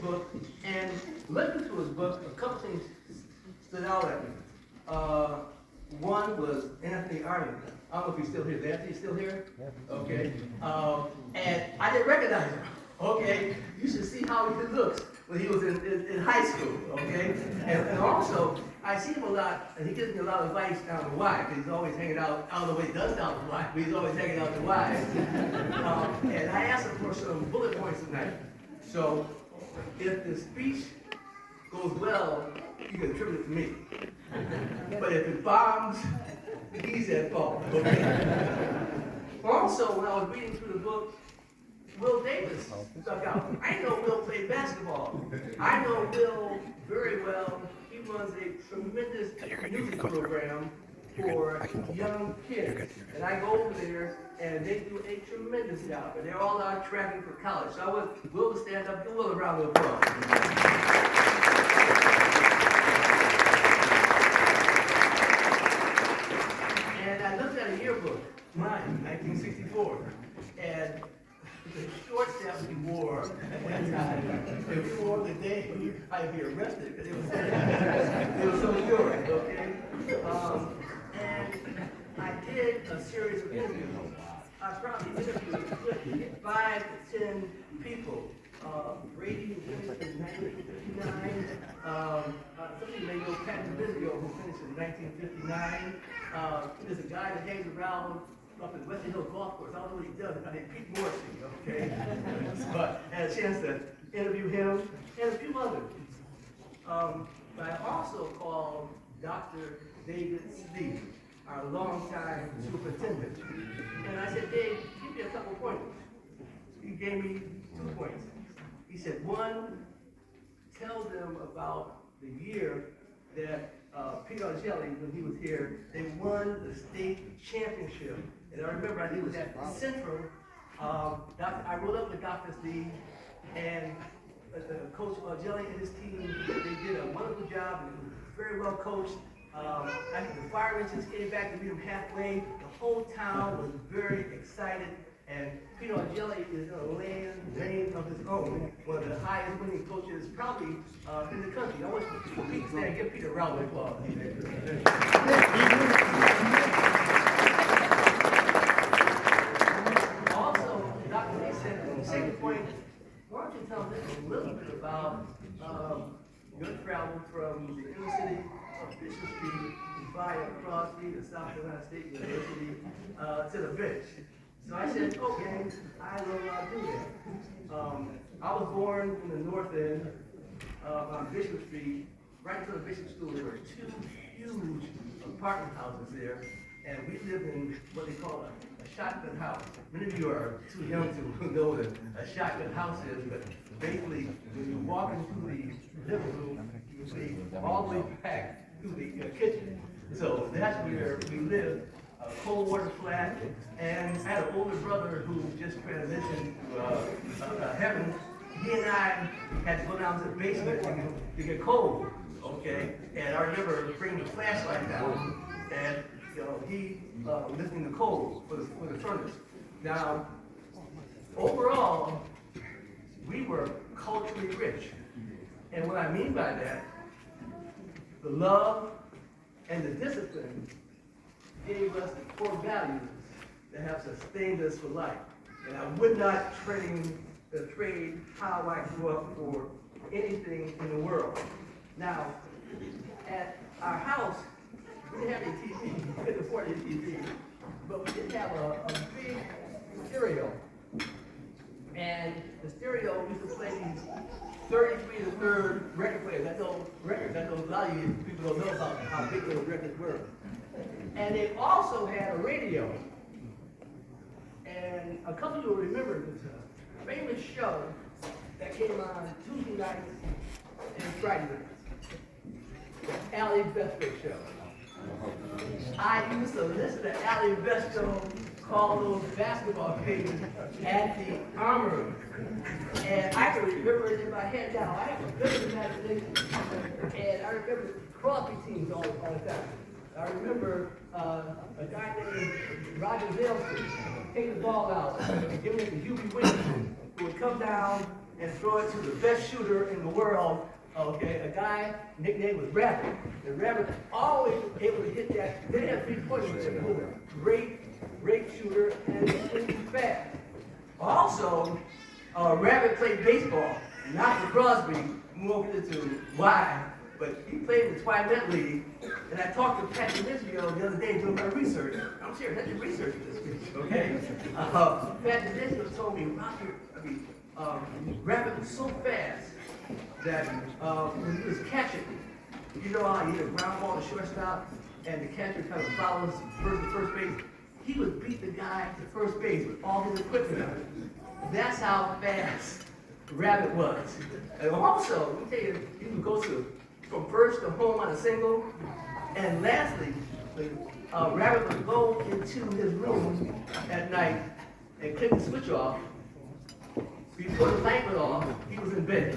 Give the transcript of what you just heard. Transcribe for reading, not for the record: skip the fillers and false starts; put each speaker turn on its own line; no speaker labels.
book, and looking through his book, a couple things stood out at me. One was Anthony Arden. I don't know if he's still here. Is Anthony still here? Okay. And I didn't recognize him. Okay. You should see how he looks when he was in high school. Okay. And also, I see him a lot, and he gives me a lot of advice down the Y, because he's always hanging out. I don't know what he does down the Y, but he's always hanging out the Y. And I asked him for some bullet points tonight. So, if the speech goes well, you can attribute it to me. But if it bombs, he's at fault. Okay? Also, when I was reading through the book, Will Davis stuck out. I know Will played basketball. I know Will very well. He runs a tremendous music program for young kids. And I go over there, and they do a tremendous job. And they're all out tracking for college. So I want Will to stand up. Give Will a round of applause. And I looked at a yearbook, mine, 1964. And the shorts that we wore at that time, if we wore the day, I'd be arrested because it was so short, okay? And I did a series of interviews. I probably interviewed 5 to 10 people. Brady finished in 1959. Some of you may know Pat Vizio, who finished in 1959. There's a guy that hangs around up in Western Hill Golf Course. I don't know what he does. I mean, Pete Morrissey, okay? But I had a chance to interview him and a few others. But I also called Dr. David Steve, our longtime superintendent. And I said, Dave, give me a couple pointers. He gave me 2 points. He said, 1, tell them about the year that Peter Jelly, when he was here, they won the state championship. And I remember I was at Central. I rode up with Dr. Steve, and Coach Jelly and his team, they did a wonderful job, and it was very well coached. I think the fire engines came back to meet him halfway. The whole town was very excited. And Peter Jelly is going to land of his own, one of the highest winning coaches probably in the country. I want Pete to stand. Give Peter a round of applause. Also, Dr. Lee said, the second point, why don't you tell us a little bit about your travel from the inner city of Bishop Street via Crosby to South Carolina State University to the bench. So I said, okay, I will do that. I was born in the north end on Bishop Street, right in front of Bishop School. There were 2 huge apartment houses there, and we lived in what they call a shotgun house. Many of you are too young to know what a shotgun house is, but basically, when you walk into the living room, you see all the way back to the kitchen. So that's where we lived. A cold water flat, and I had an older brother who just transitioned to heaven. He and I had to go down to the basement to get cold, okay? And I remember bringing the flashlight down, and he lifting the coal for the furnace. Now, overall, we were culturally rich, and what I mean by that, the love and the discipline gave us the core values that have sustained us for life. And I would not trade how I grew up for anything in the world. Now, at our house, we didn't have any TV. We couldn't afford any TV. But we did have a big stereo. And the stereo used to play these 33 to 3rd record players. That's those records. That's those, a lot of you people don't know about how big those records were. And they also had a radio. And a couple of you will remember this famous show that came on Tuesday nights and Friday nights. Allie Vesper show. I used to listen to Allie Vesper call those basketball games at the Armory. And I can remember it in my head now. I have a vivid imagination. And I remember Crosby teams all the time. I remember a guy named Roger Nelson taking the ball out and giving it to Hubie Williams, who would come down and throw it to the best shooter in the world, okay, a guy nicknamed was Rabbit. And Rabbit always able to hit that. They had 3-pointers, he was a great shooter and extremely fast. Also, Rabbit played baseball, not for Crosby. We won't get into why, but he played in the Twilight League. And I talked to Pat DiMizio the other day doing my research. I'm serious, I did research for this speech, okay? Pat DiMizio told me, Rabbit was so fast that when he was catching, you know how you hit a ground ball to shortstop and the catcher kind of follows first base? He would beat the guy to first base with all his equipment on. That's how fast Rabbit was. And also, let me tell you, he would go from first to home on a single. And lastly, Rabbit would go into his room at night and click the switch off. Before the light went off, he was in bed.